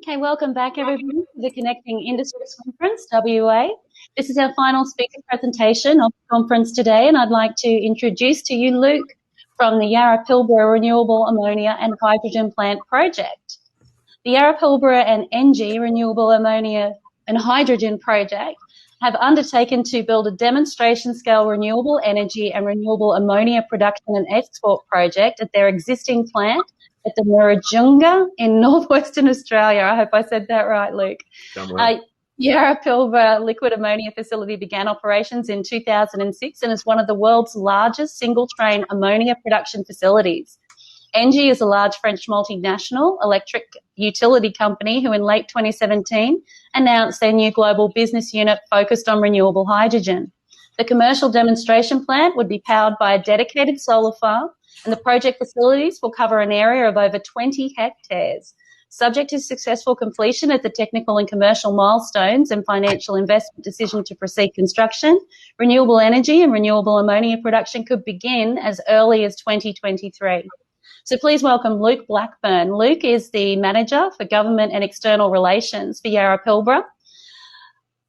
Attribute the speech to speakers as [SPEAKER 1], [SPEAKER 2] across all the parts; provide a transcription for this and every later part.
[SPEAKER 1] Okay, welcome back everybody to the Connecting Industries Conference, WA. This is our final speaker presentation of the conference today, and I'd like to introduce to you Luke from the Yara Pilbera Renewable Ammonia and Hydrogen Plant Project. The Yara Pilbera and ENGIE Renewable Ammonia and Hydrogen Project have undertaken to build a demonstration-scale renewable energy and renewable ammonia production and export project at their existing plant at the Murujuga in northwestern Australia. I hope I said that right, Luke. Yara Pilbera liquid ammonia facility began operations in 2006 and is one of the world's largest single-train ammonia production facilities. ENGIE is a large French multinational electric utility company who in late 2017 announced their new global business unit focused on renewable hydrogen. The commercial demonstration plant would be powered by a dedicated solar farm, and the project facilities will cover an area of over 20 hectares. Subject to successful completion of the technical and commercial milestones and financial investment decision to proceed construction, renewable energy and renewable ammonia production could begin as early as 2023. So please welcome Luke Blackburn. Luke is the Manager for Government and External Relations for Yara Pilbera.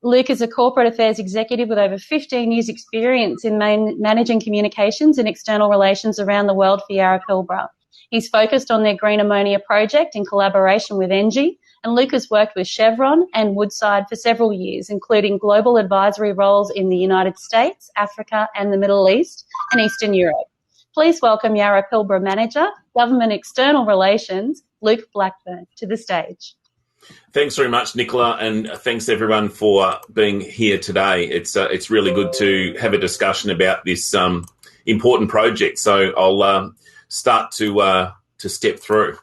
[SPEAKER 1] Luke is a corporate affairs executive with over 15 years' experience in managing communications and external relations around the world for Yara Pilbera. He's focused on their green ammonia project in collaboration with ENGIE, and Luke has worked with Chevron and Woodside for several years, including global advisory roles in the United States, Africa, and the Middle East and Eastern Europe. Please welcome Yara Pilbera Manager, Government External Relations, Luke Blackburn, to the stage.
[SPEAKER 2] Thanks very much, Nicola, and thanks everyone for being here today. It's really good to have a discussion about this important project. So I'll start to step through.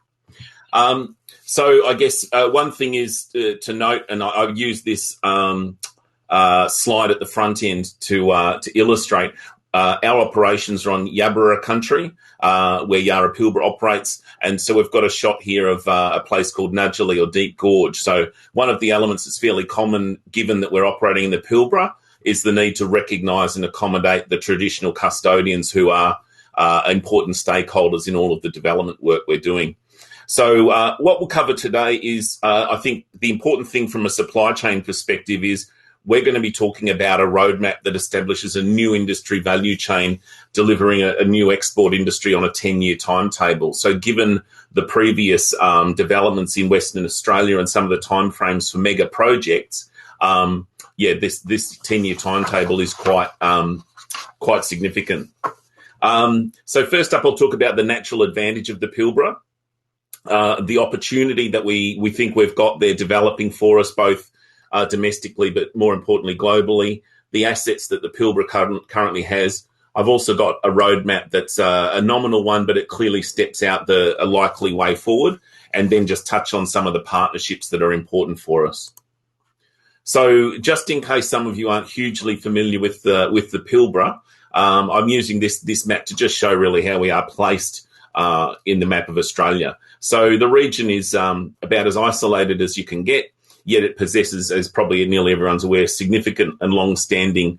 [SPEAKER 2] So I guess one thing is to note, and I've used this slide at the front end to illustrate. Our operations are on Yabara country, where Yara Pilbera operates, and so we've got a shot here of a place called Nudgely or Deep Gorge. So one of the elements that's fairly common, given that we're operating in the Pilbera, is the need to recognise and accommodate the traditional custodians who are important stakeholders in all of the development work we're doing. So what we'll cover today is, I think the important thing from a supply chain perspective is we're going to be talking about a roadmap that establishes a new industry value chain, delivering a new export industry on a 10-year timetable. So given the previous developments in Western Australia and some of the timeframes for mega projects, this 10-year timetable is quite significant. So first up, I'll talk about the natural advantage of the Pilbera, the opportunity that we think we've got there developing for us, both domestically, but more importantly, globally, the assets that the Pilbera currently has. I've also got a roadmap that's a nominal one, but it clearly steps out a likely way forward, and then just touch on some of the partnerships that are important for us. So just in case some of you aren't hugely familiar with the Pilbera, I'm using this map to just show really how we are placed in the map of Australia. So the region is about as isolated as you can get, yet it possesses, as probably nearly everyone's aware, significant and long-standing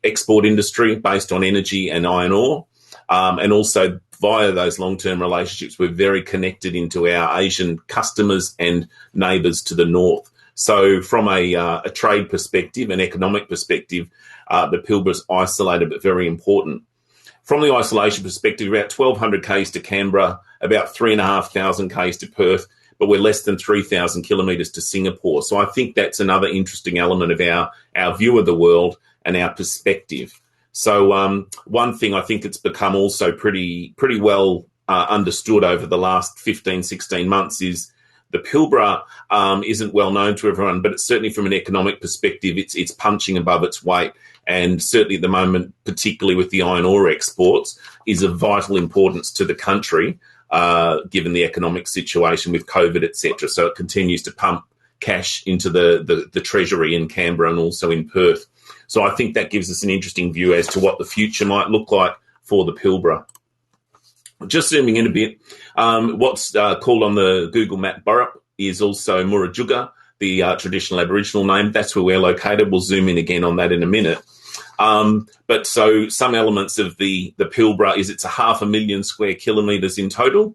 [SPEAKER 2] export industry based on energy and iron ore. And also via those long-term relationships, we're very connected into our Asian customers and neighbours to the north. So from a trade perspective, an economic perspective, the Pilbera is isolated but very important. From the isolation perspective, about 1,200 k's to Canberra, about 3,500 k's to Perth, but we're less than 3,000 kilometres to Singapore. So I think that's another interesting element of our view of the world and our perspective. So one thing I think it's become also pretty well understood over the last 15, 16 months is the Pilbera isn't well known to everyone, but it's certainly from an economic perspective, it's punching above its weight. And certainly at the moment, particularly with the iron ore exports, is of vital importance to the country, given the economic situation with COVID, etc. So it continues to pump cash into the treasury in Canberra and also in Perth. So I think that gives us an interesting view as to what the future might look like for the Pilbera. Just zooming in a bit, what's called on the Google map Burrup is also Murujuga, the traditional Aboriginal name. That's where we're located. We'll zoom in again on that in a minute. But so some elements of the Pilbera is it's 500,000 square kilometres in total.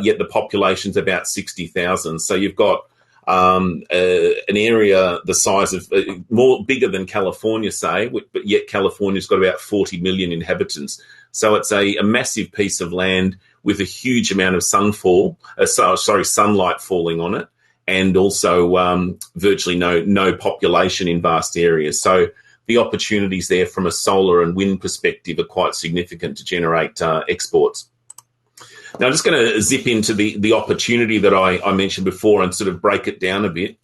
[SPEAKER 2] yet the population's about 60,000. So you've got an area the size of bigger than California, say, but yet California's got about 40 million inhabitants. So it's a massive piece of land with a huge amount of sunlight falling on it, and also virtually no population in vast areas. So the opportunities there from a solar and wind perspective are quite significant to generate exports. Now, I'm just going to zip into the opportunity that I mentioned before and sort of break it down a bit.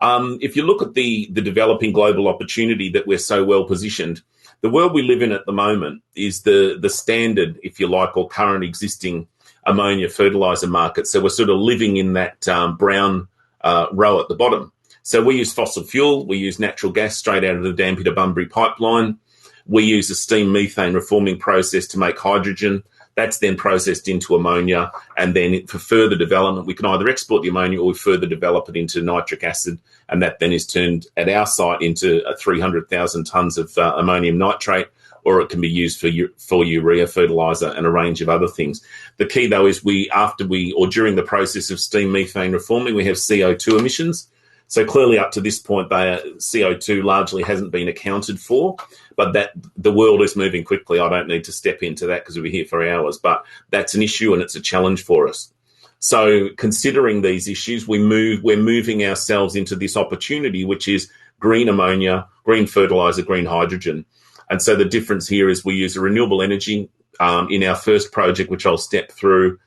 [SPEAKER 2] If you look at the developing global opportunity that we're so well positioned, the world we live in at the moment is the standard, if you like, or current existing ammonia fertiliser market. So we're sort of living in that brown row at the bottom. So we use fossil fuel, we use natural gas straight out of the Dampier to Bunbury pipeline. We use a steam methane reforming process to make hydrogen. That's then processed into ammonia, and then for further development, we can either export the ammonia or we further develop it into nitric acid, and that then is turned at our site into 300,000 tonnes of ammonium nitrate, or it can be used for urea fertiliser and a range of other things. The key, though, is during the process of steam methane reforming, we have CO2 emissions. So clearly up to this point, CO2 largely hasn't been accounted for, but that the world is moving quickly. I don't need to step into that because we'll be here for hours, but that's an issue and it's a challenge for us. So considering these issues, we're moving ourselves into this opportunity, which is green ammonia, green fertiliser, green hydrogen. And so the difference here is we use a renewable energy in our first project, which I'll step through.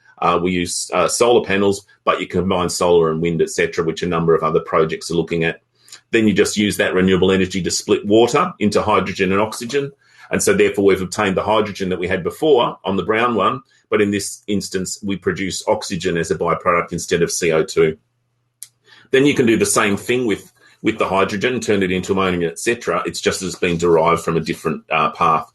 [SPEAKER 2] We use solar panels, but you combine solar and wind, etc., which a number of other projects are looking at. Then you just use that renewable energy to split water into hydrogen and oxygen. And so therefore we've obtained the hydrogen that we had before on the brown one, but in this instance we produce oxygen as a byproduct instead of CO2. Then you can do the same thing with the hydrogen, turn it into ammonia, etc. It's just as been derived from a different path.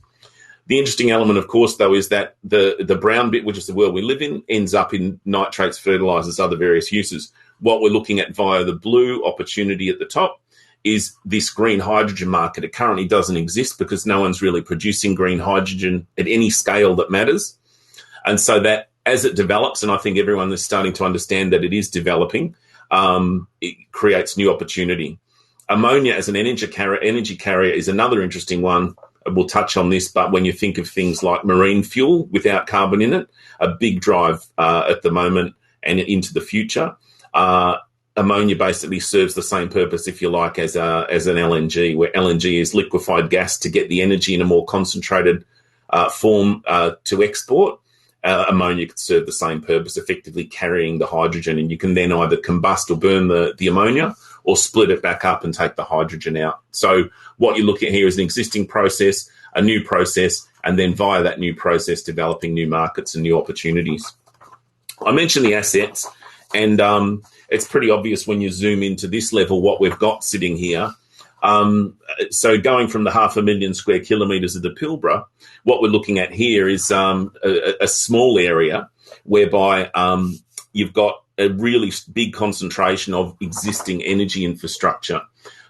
[SPEAKER 2] The interesting element, of course, though, is that the brown bit, which is the world we live in, ends up in nitrates, fertilisers, other various uses. What we're looking at via the blue opportunity at the top is this green hydrogen market. It currently doesn't exist because no one's really producing green hydrogen at any scale that matters. And so that as it develops, and I think everyone is starting to understand that it is developing, it creates new opportunity. Ammonia as an energy carrier is another interesting one. We'll touch on this, but when you think of things like marine fuel without carbon in it, a big drive at the moment and into the future, ammonia basically serves the same purpose, if you like, as an LNG, where LNG is liquefied gas to get the energy in a more concentrated form to export. Ammonia could serve the same purpose, effectively carrying the hydrogen, and you can then either combust or burn the ammonia or split it back up and take the hydrogen out. So what you look at here is an existing process, a new process, and then via that new process, developing new markets and new opportunities. I mentioned the assets, and it's pretty obvious when you zoom into this level what we've got sitting here. So going from the 500,000 square kilometres of the Pilbara, what we're looking at here is a small area whereby you've got a really big concentration of existing energy infrastructure.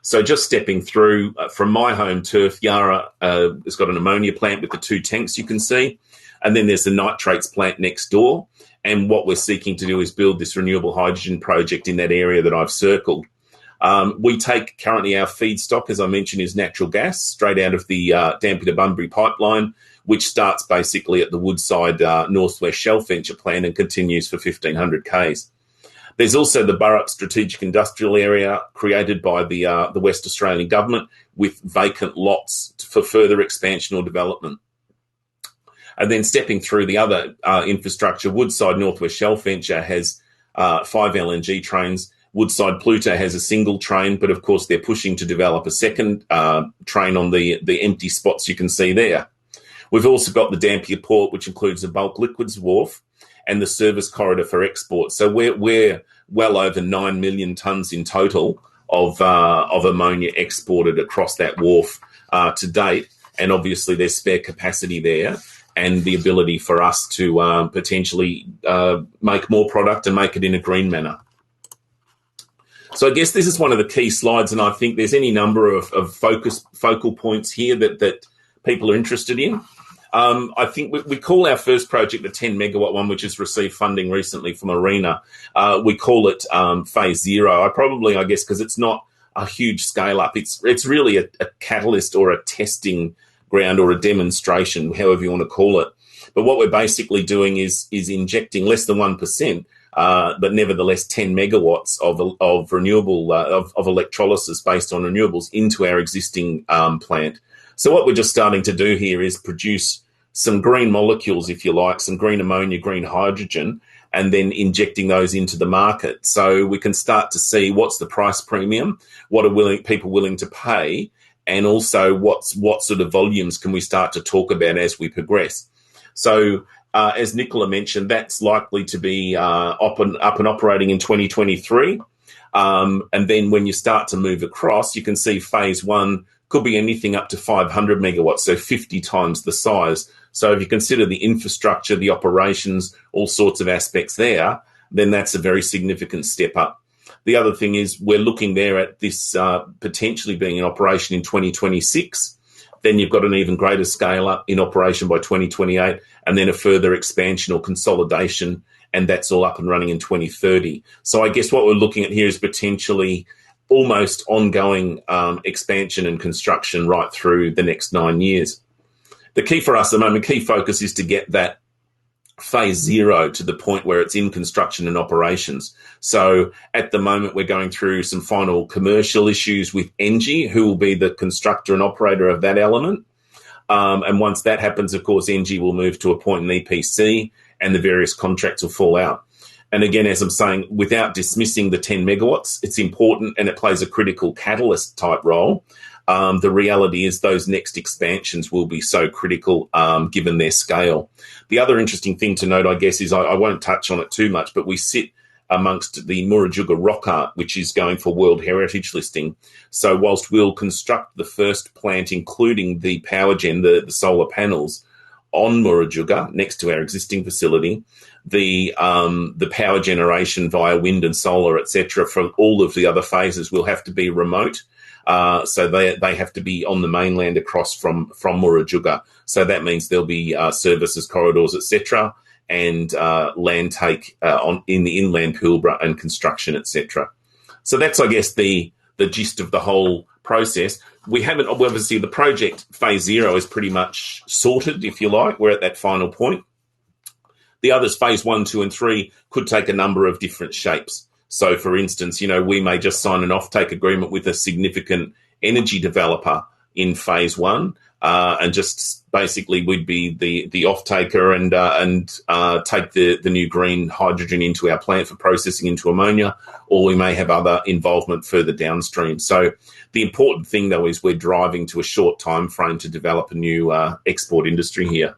[SPEAKER 2] So just stepping through from my home turf, Yara has got an ammonia plant with the 2 tanks you can see, and then there's the nitrates plant next door. And what we're seeking to do is build this renewable hydrogen project in that area that I've circled. We take currently our feedstock, as I mentioned, is natural gas straight out of the Dampier to Bunbury pipeline, which starts basically at the Woodside Northwest Shelf Venture plant and continues for 1,500 k's. There's also the Burrup Strategic Industrial Area created by the West Australian Government with vacant lots for further expansion or development. And then stepping through the other infrastructure, Woodside Northwest Shelf Venture has 5 LNG trains. Woodside Pluto has a single train, but of course they're pushing to develop a second train on the empty spots you can see there. We've also got the Dampier Port, which includes a bulk liquids wharf and the service corridor for export. So we're well over 9 million tonnes in total of ammonia exported across that wharf to date. And obviously there's spare capacity there and the ability for us to potentially make more product and make it in a green manner. So I guess this is one of the key slides, and I think there's any number of focal points here that people are interested in. I think we call our first project the 10 megawatt one, which has received funding recently from ARENA. We call it phase 0. I guess, because it's not a huge scale up. It's really a catalyst or a testing ground or a demonstration, however you want to call it. But what we're basically doing is injecting less than 1%, but nevertheless 10 megawatts of renewable of electrolysis based on renewables into our existing plant. So what we're just starting to do here is produce some green molecules, if you like, some green ammonia, green hydrogen, and then injecting those into the market. So we can start to see what's the price premium, what are people willing to pay, and also what sort of volumes can we start to talk about as we progress. So as Nicola mentioned, that's likely to be up and operating in 2023. And then when you start to move across, you can see phase 1 could be anything up to 500 megawatts, so 50 times the size. So if you consider the infrastructure, the operations, all sorts of aspects there, then that's a very significant step up. The other thing is we're looking there at this potentially being in operation in 2026. Then you've got an even greater scale up in operation by 2028, and then a further expansion or consolidation, and that's all up and running in 2030. So I guess what we're looking at here is potentially almost ongoing expansion and construction right through the next 9 years. The key for us at the moment, key focus is to get that phase 0 to the point where it's in construction and operations. So at the moment, we're going through some final commercial issues with ENGIE, who will be the constructor and operator of that element. And once that happens, of course, ENGIE will move to appoint an EPC and the various contracts will fall out. And again, as I'm saying, without dismissing the 10 megawatts, it's important and it plays a critical catalyst type role. The reality is those next expansions will be so critical given their scale. The other interesting thing to note, I guess, is I won't touch on it too much, but we sit amongst the Murujuga rock art, which is going for World Heritage listing. So whilst we'll construct the first plant, including the power gen, the solar panels, on Murujuga next to our existing facility, the power generation via wind and solar, etc., for all of the other phases will have to be remote. So they have to be on the mainland across from Murujuga. So that means there'll be services, corridors, etc., and land take in the inland Pilbara and construction, etc. So that's, I guess, the gist of the whole process. We haven't, obviously, the project phase 0 is pretty much sorted, if you like. We're at that final point. The others, phase 1, 2, and 3, could take a number of different shapes. So, for instance, we may just sign an offtake agreement with a significant energy developer in phase 1, and just basically we'd be the off-taker and take the new green hydrogen into our plant for processing into ammonia, or we may have other involvement further downstream. So the important thing, though, is we're driving to a short time frame to develop a new export industry here.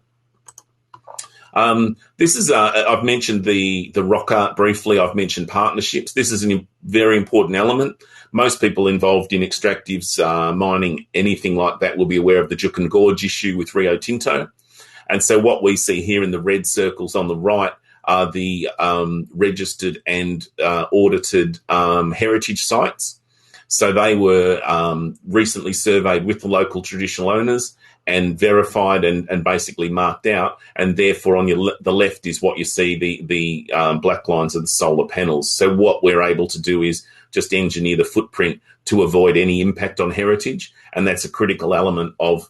[SPEAKER 2] This is, I've mentioned the rock art briefly. I've mentioned partnerships. This is a very important element. Most people involved in extractives, mining, anything like that will be aware of the Juukan Gorge issue with Rio Tinto. And so what we see here in the red circles on the right are the registered and audited heritage sites. So they were recently surveyed with the local traditional owners and verified and basically marked out, and therefore on the left is what you see, the black lines of the solar panels. So what we're able to do is just engineer the footprint to avoid any impact on heritage, and that's a critical element of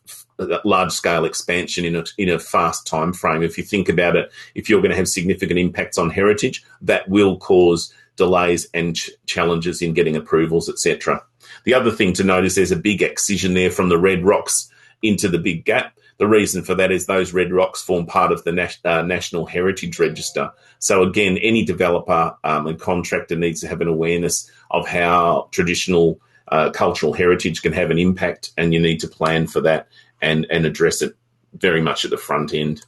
[SPEAKER 2] large-scale expansion in a fast time frame. If you think about it, if you're going to have significant impacts on heritage, that will cause delays and challenges in getting approvals, etc. The other thing to note is there's a big excision there from the red rocks into the big gap. The reason for that is those red rocks form part of the National Heritage Register. So again, any developer and contractor needs to have an awareness of how traditional cultural heritage can have an impact, and you need to plan for that and address it very much at the front end.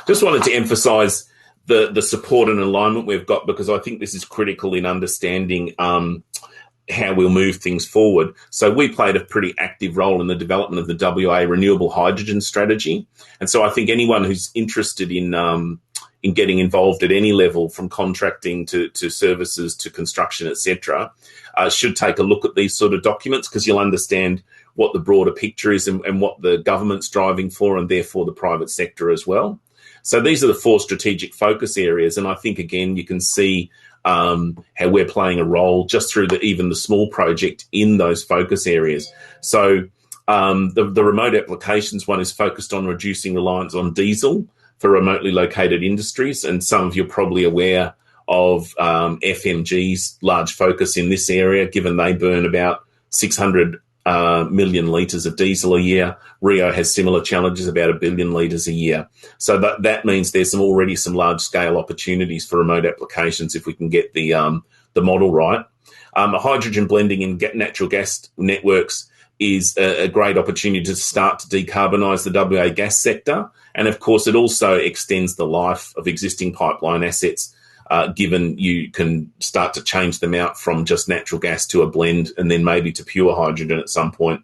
[SPEAKER 2] Just wanted to emphasise the support and alignment we've got, because I think this is critical in understanding how we'll move things forward. So we played a pretty active role in the development of the WA renewable hydrogen strategy. And so I think anyone who's interested in getting involved at any level, from contracting to services to construction, etc., should take a look at these sort of documents, because you'll understand what the broader picture is and what the government's driving for, and therefore the private sector as well. So these are the 4 strategic focus areas, and I think, again, you can see how we're playing a role just through even the small project in those focus areas. So the remote applications one is focused on reducing reliance on diesel for remotely located industries, and some of you are probably aware of FMG's large focus in this area, given they burn about 600 million litres of diesel a year. Rio has similar challenges, about 1 billion litres a year. So that means there's already some large-scale opportunities for remote applications if we can get the model right. Hydrogen blending in natural gas networks is a great opportunity to start to decarbonise the WA gas sector. And, of course, it also extends the life of existing pipeline assets, given you can start to change them out from just natural gas to a blend and then maybe to pure hydrogen at some point.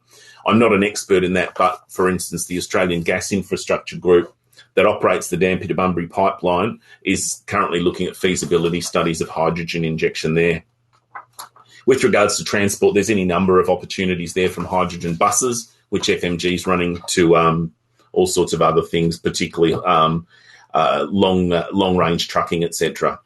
[SPEAKER 2] I'm not an expert in that, but, for instance, the Australian Gas Infrastructure Group that operates the Dampier to Bunbury pipeline is currently looking at feasibility studies of hydrogen injection there. With regards to transport, there's any number of opportunities there, from hydrogen buses, which FMG is running, to all sorts of other things, particularly long-range trucking, etc.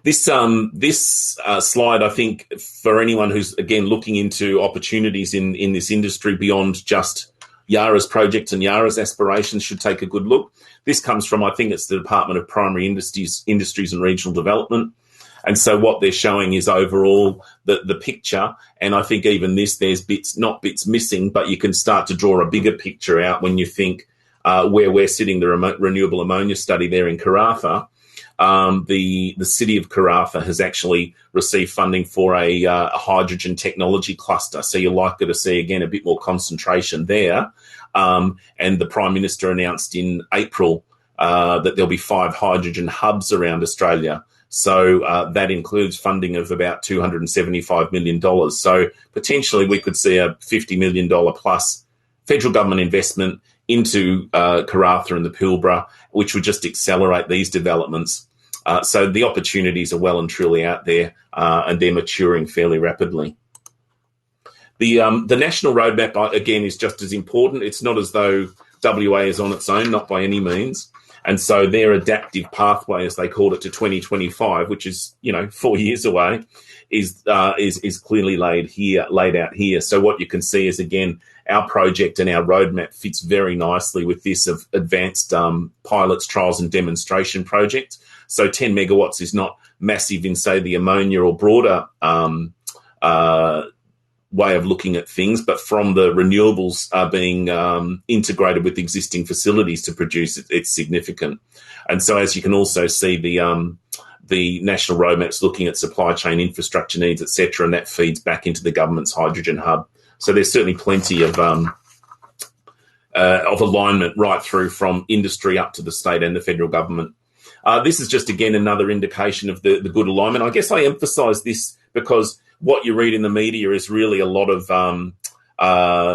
[SPEAKER 2] This slide, I think, for anyone who's, again, looking into opportunities in this industry beyond just Yara's projects and Yara's aspirations, should take a good look. This comes from, I think it's the Department of Primary Industries and Regional Development. And so what they're showing is overall the picture. And I think even this, there's not bits missing, but you can start to draw a bigger picture out when you think where we're sitting, the renewable ammonia study there in Karratha. The city of Karratha has actually received funding for a hydrogen technology cluster. So you're likely to see, again, a bit more concentration there. And the Prime Minister announced in April that there'll be 5 hydrogen hubs around Australia. So that includes funding of about $275 million. So potentially we could see a $50 million plus federal government investment into Karratha and the Pilbara, which would just accelerate these developments. So the opportunities are well and truly out there, and they're maturing fairly rapidly. The national roadmap, again, is just as important. It's not as though WA is on its own, not by any means. And so their adaptive pathway, as they call it, to 2025, which is 4 years away, is clearly laid out here. So what you can see is, again, our project and our roadmap fits very nicely with this of advanced pilots, trials and demonstration project. So 10 megawatts is not massive in, say, the ammonia or broader way of looking at things, but from the renewables being integrated with existing facilities to produce it, it's significant. And so, as you can also see, the national roadmap's looking at supply chain infrastructure needs, etc., and that feeds back into the government's hydrogen hub. So there's certainly plenty of alignment right through from industry up to the state and the federal government. This is just, again, another indication of the good alignment. I guess I emphasise this because what you read in the media is really a lot of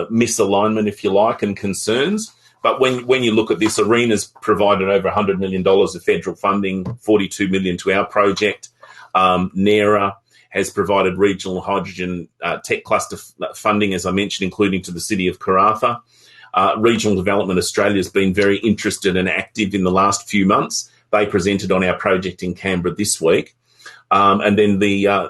[SPEAKER 2] misalignment, if you like, and concerns. But when you look at this, ARENA's provided over $100 million of federal funding, $42 million to our project. NERA has provided regional hydrogen tech cluster funding, as I mentioned, including to the city of Karratha. Regional Development Australia has been very interested and active in the last few months. They presented on our project in Canberra this week. And then the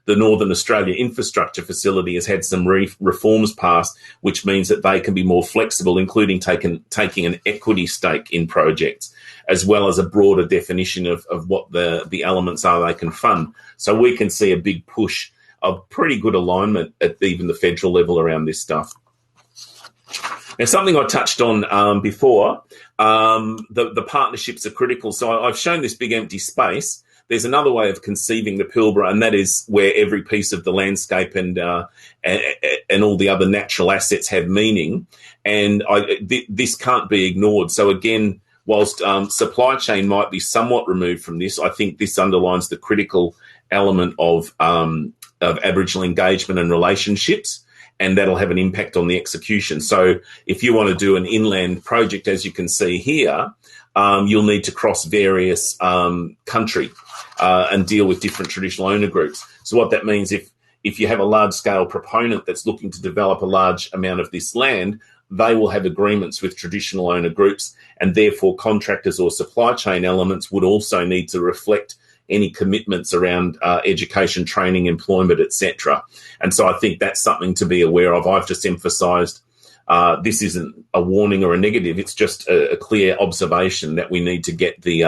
[SPEAKER 2] the Northern Australia Infrastructure Facility has had some reforms passed, which means that they can be more flexible, including taking an equity stake in projects, as well as a broader definition of what the elements are they can fund. So we can see a big push of pretty good alignment at even the federal level around this stuff. Now, something I touched on before, the partnerships are critical. So I've shown this big empty space. There's another way of conceiving the Pilbara, and that is where every piece of the landscape and all the other natural assets have meaning. And this can't be ignored. So again, whilst supply chain might be somewhat removed from this, I think this underlines the critical element of Aboriginal engagement and relationships, and that'll have an impact on the execution. So if you want to do an inland project, as you can see here, you'll need to cross various country and deal with different traditional owner groups. So what that means, if you have a large-scale proponent that's looking to develop a large amount of this land, they will have agreements with traditional owner groups, and therefore contractors or supply chain elements would also need to reflect any commitments around education, training, employment, etc. And so I think that's something to be aware of. I've just emphasised this isn't a warning or a negative. It's just a clear observation that we need to get the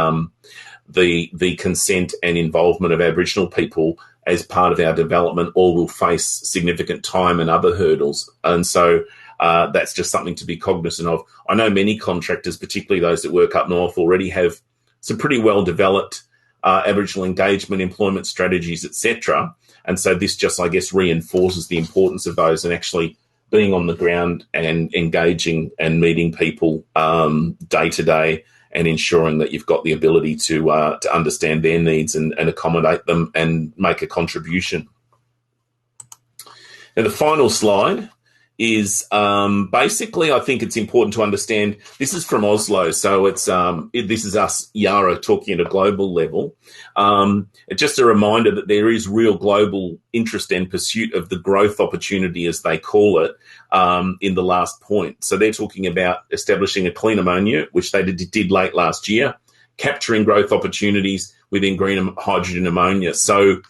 [SPEAKER 2] consent and involvement of Aboriginal people as part of our development, or we'll face significant time and other hurdles. And so that's just something to be cognizant of. I know many contractors, particularly those that work up north, already have some pretty well-developed Aboriginal engagement, employment strategies, etc. And so this just, I guess, reinforces the importance of those and actually being on the ground and engaging and meeting people day to day, and ensuring that you've got the ability to understand their needs and accommodate them and make a contribution. Now, the final slide is basically, I think it's important to understand, this is from Oslo, so it's this is us, Yara, talking at a global level. It's just a reminder that there is real global interest and pursuit of the growth opportunity, as they call it, in the last point. So they're talking about establishing a clean ammonia, which they did late last year, capturing growth opportunities within green hydrogen ammonia. So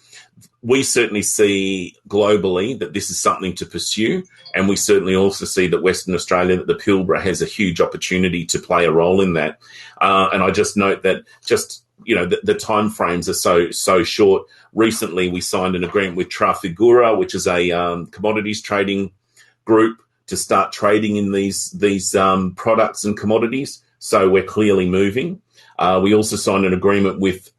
[SPEAKER 2] we certainly see globally that this is something to pursue, and we certainly also see that Western Australia, that the Pilbara has a huge opportunity to play a role in that. And I just note that the timeframes are so short. Recently, we signed an agreement with Trafigura, which is a commodities trading group, to start trading in these products and commodities. So we're clearly moving. We also signed an agreement with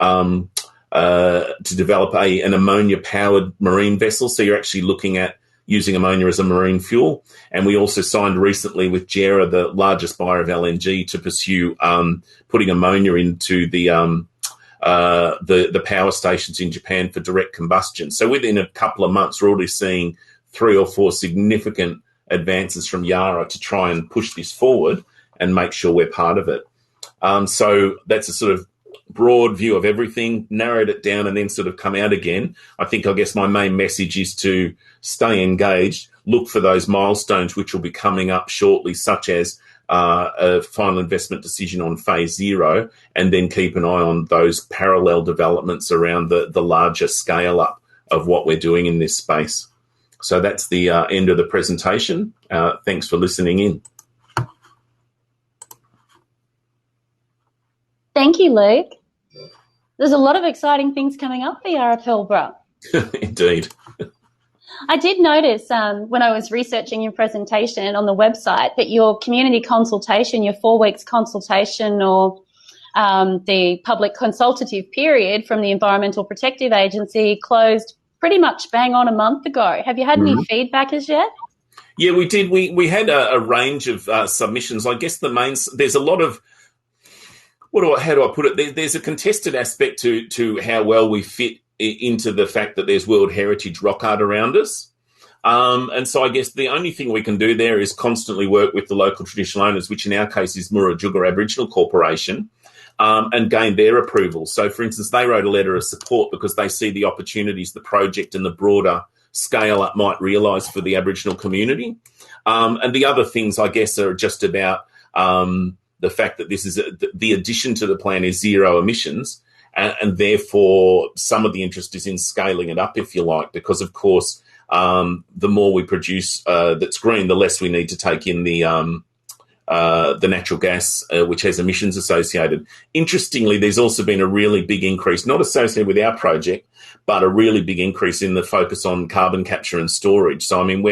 [SPEAKER 2] to develop an ammonia-powered marine vessel. So you're actually looking at using ammonia as a marine fuel. And we also signed recently with Yara, the largest buyer of LNG, to pursue putting ammonia into the power stations in Japan for direct combustion. So within a couple of months, we're already seeing 3 or 4 significant advances from Yara to try and push this forward and make sure we're part of it. So that's a sort of broad view of everything, narrowed it down, and then sort of come out again. I guess my main message is to stay engaged, look for those milestones which will be coming up shortly, such as a final investment decision on phase 0, and then keep an eye on those parallel developments around the larger scale up of what we're doing in this space. So that's the end of the presentation. Thanks for listening in.
[SPEAKER 1] Thank you, Luke. There's a lot of exciting things coming up for Yara Pilbara.
[SPEAKER 2] Indeed.
[SPEAKER 1] I did notice when I was researching your presentation on the website that your community consultation, your 4 weeks consultation, or the public consultative period from the Environmental Protective Agency closed pretty much bang on a month ago. Have you had any feedback as yet?
[SPEAKER 2] Yeah, we did. We had a range of submissions. I guess there's a lot of, how do I put it? There's a contested aspect to how well we fit into the fact that there's World Heritage rock art around us. And so I guess the only thing we can do there is constantly work with the local traditional owners, which in our case is Murujuga Aboriginal Corporation, and gain their approval. So, for instance, they wrote a letter of support because they see the opportunities the project and the broader scale up might realise for the Aboriginal community. And the other things, I guess, are just about the fact that this is the addition to the plan is 0 emissions, and therefore some of the interest is in scaling it up, if you like, because, of course, the more we produce that's green, the less we need to take in the natural gas, which has emissions associated. Interestingly, there's also been a really big increase, not associated with our project, but a really big increase in the focus on carbon capture and storage. So, I mean,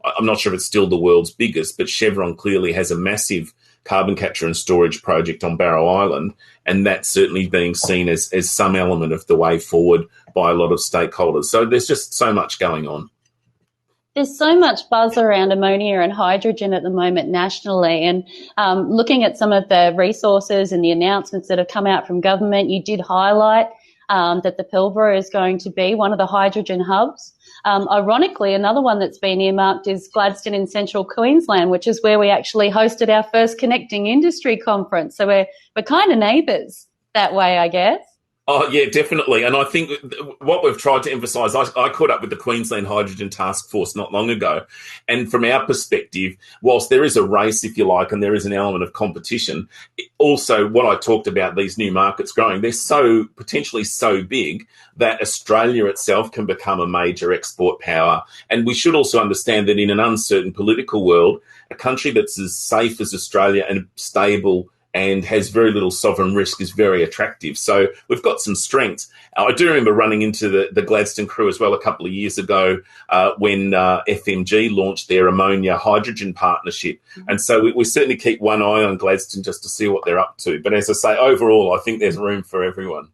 [SPEAKER 2] I'm not sure if it's still the world's biggest, but Chevron clearly has a massive carbon capture and storage project on Barrow Island, and that's certainly being seen as some element of the way forward by a lot of stakeholders. So there's just so much going on.
[SPEAKER 1] There's so much buzz around ammonia and hydrogen at the moment nationally, and looking at some of the resources and the announcements that have come out from government, you did highlight that the Pilbara is going to be one of the hydrogen hubs. Ironically, another one that's been earmarked is Gladstone in central Queensland, which is where we actually hosted our first Connecting Industry conference. So we're kind of neighbours that way, I guess.
[SPEAKER 2] Oh, yeah, definitely. And I think what we've tried to emphasise, I caught up with the Queensland Hydrogen Task Force not long ago. And from our perspective, whilst there is a race, if you like, and there is an element of competition, also what I talked about, these new markets growing, they're so potentially so big that Australia itself can become a major export power. And we should also understand that in an uncertain political world, a country that's as safe as Australia and stable and has very little sovereign risk is very attractive. So we've got some strengths. I do remember running into the Gladstone crew as well a couple of years ago when FMG launched their ammonia hydrogen partnership. And so we certainly keep one eye on Gladstone just to see what they're up to. But as I say, overall, I think there's room for everyone.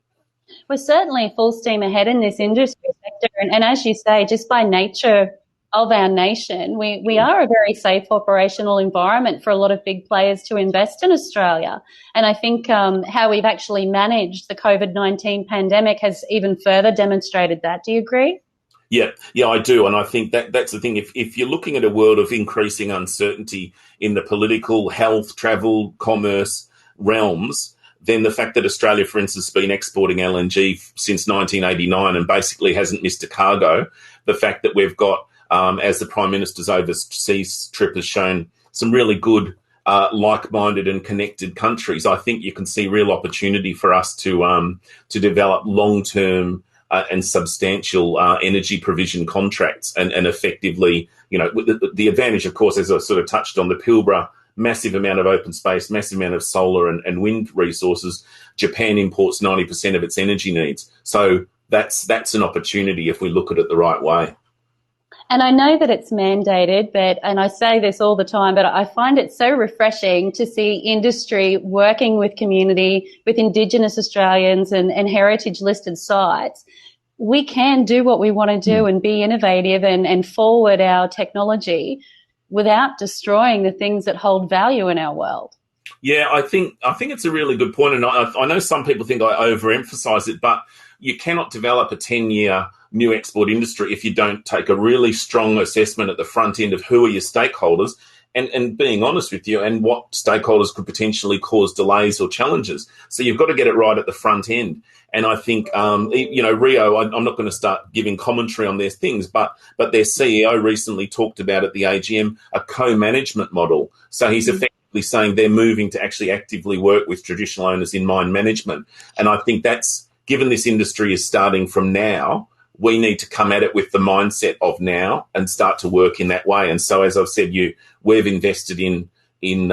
[SPEAKER 1] We're certainly full steam ahead in this industry sector. And as you say, just by nature of our nation, we are a very safe operational environment for a lot of big players to invest in Australia. And I think how we've actually managed the COVID-19 pandemic has even further demonstrated that. Do you agree?
[SPEAKER 2] Yeah, I do. And I think that's the thing. If you're looking at a world of increasing uncertainty in the political, health, travel, commerce realms, then the fact that Australia, for instance, has been exporting LNG since 1989 and basically hasn't missed a cargo, the fact that we've got as the Prime Minister's overseas trip has shown, some really good, like-minded and connected countries. I think you can see real opportunity for us to develop long-term and substantial energy provision contracts and effectively, the advantage, of course, as I sort of touched on, the Pilbara, massive amount of open space, massive amount of solar and wind resources. Japan imports 90% of its energy needs. So that's an opportunity if we look at it the right way.
[SPEAKER 1] And I know that it's mandated, and I say this all the time, but I find it so refreshing to see industry working with community, with Indigenous Australians and heritage listed sites. We can do what we want to do and be innovative and forward our technology without destroying the things that hold value in our world.
[SPEAKER 2] Yeah, I think it's a really good point. And I know some people think I overemphasize it, but you cannot develop a 10-year new export industry if you don't take a really strong assessment at the front end of who are your stakeholders and being honest with you and what stakeholders could potentially cause delays or challenges. So you've got to get it right at the front end. And I think, Rio, I'm not going to start giving commentary on their things, but their CEO recently talked about at the AGM a co-management model. So he's effectively saying they're moving to actually actively work with traditional owners in mine management. And I think that's, given this industry is starting from now, we need to come at it with the mindset of now and start to work in that way. And so, as I've said, we've invested in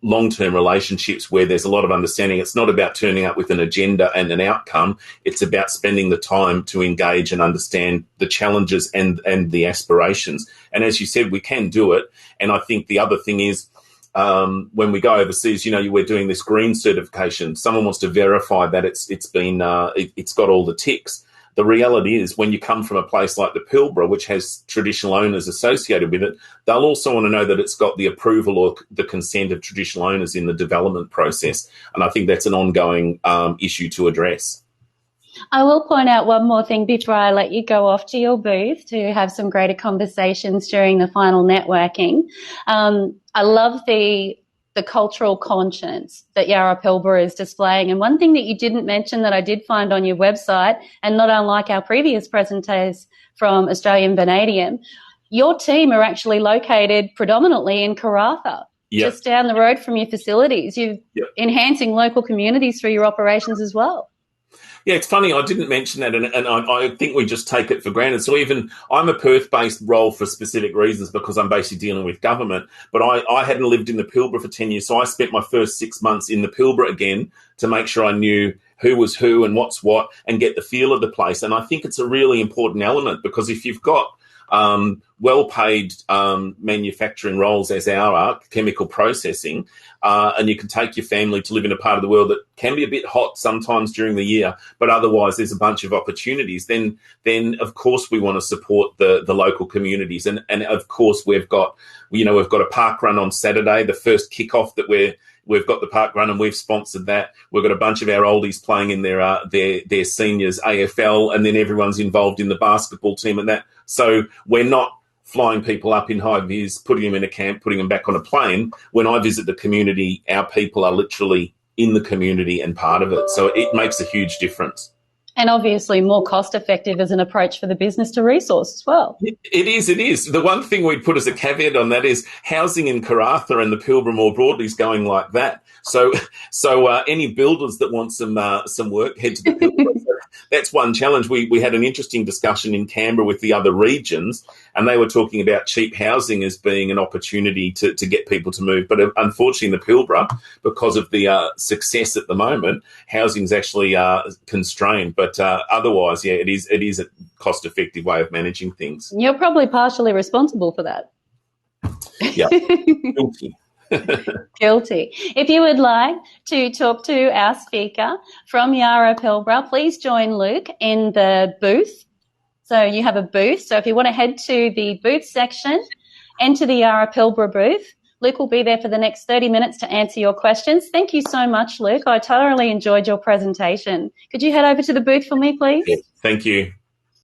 [SPEAKER 2] long-term relationships where there's a lot of understanding. It's not about turning up with an agenda and an outcome. It's about spending the time to engage and understand the challenges and the aspirations. And as you said, we can do it. And I think the other thing is, when we go overseas, we're doing this green certification. Someone wants to verify that it's got all the ticks. The reality is when you come from a place like the Pilbara, which has traditional owners associated with it, they'll also want to know that it's got the approval or the consent of traditional owners in the development process. And I think that's an ongoing issue to address.
[SPEAKER 1] I will point out one more thing before I let you go off to your booth to have some greater conversations during the final networking. I love the cultural conscience that Yara Pilbera is displaying. And one thing that you didn't mention that I did find on your website, and not unlike our previous presentations from Australian Vanadium, your team are actually located predominantly in Karratha, just down the road from your facilities. You're enhancing local communities through your operations as well.
[SPEAKER 2] Yeah, it's funny. I didn't mention that, and I think we just take it for granted. So even I'm a Perth-based role for specific reasons because I'm basically dealing with government, but I hadn't lived in the Pilbara for 10 years, so I spent my first 6 months in the Pilbara again to make sure I knew who was who and what's what and get the feel of the place. And I think it's a really important element because if you've got well-paid manufacturing roles as our chemical processing, and you can take your family to live in a part of the world that can be a bit hot sometimes during the year, but otherwise there's a bunch of opportunities, then of course we want to support the local communities. And of course we've got a park run on Saturday, the first kickoff that we've got the park run and we've sponsored that. We've got a bunch of our oldies playing in their seniors AFL, and then everyone's involved in the basketball team and that. So we're not flying people up in high vis, putting them in a camp, putting them back on a plane. When I visit the community, our people are literally in the community and part of it. So it makes a huge difference.
[SPEAKER 1] And obviously more cost-effective as an approach for the business to resource as well.
[SPEAKER 2] It is. The one thing we'd put as a caveat on that is housing in Karratha and the Pilbara more broadly is going like that. So any builders that want some work, head to the Pilbara. That's one challenge. We had an interesting discussion in Canberra with the other regions, and they were talking about cheap housing as being an opportunity to get people to move. But unfortunately in the Pilbara, because of the success at the moment, housing's actually constrained. But otherwise, yeah, it is a cost-effective way of managing things.
[SPEAKER 1] You're probably partially responsible for that.
[SPEAKER 2] Yeah, guilty.
[SPEAKER 1] Guilty. If you would like to talk to our speaker from Yara Pilbara, please join Luke in the booth. So you have a booth. So if you want to head to the booth section, enter the Yara Pilbara booth. Luke will be there for the next 30 minutes to answer your questions. Thank you so much, Luke. I thoroughly enjoyed your presentation. Could you head over to the booth for me, please?
[SPEAKER 2] Yeah, thank you.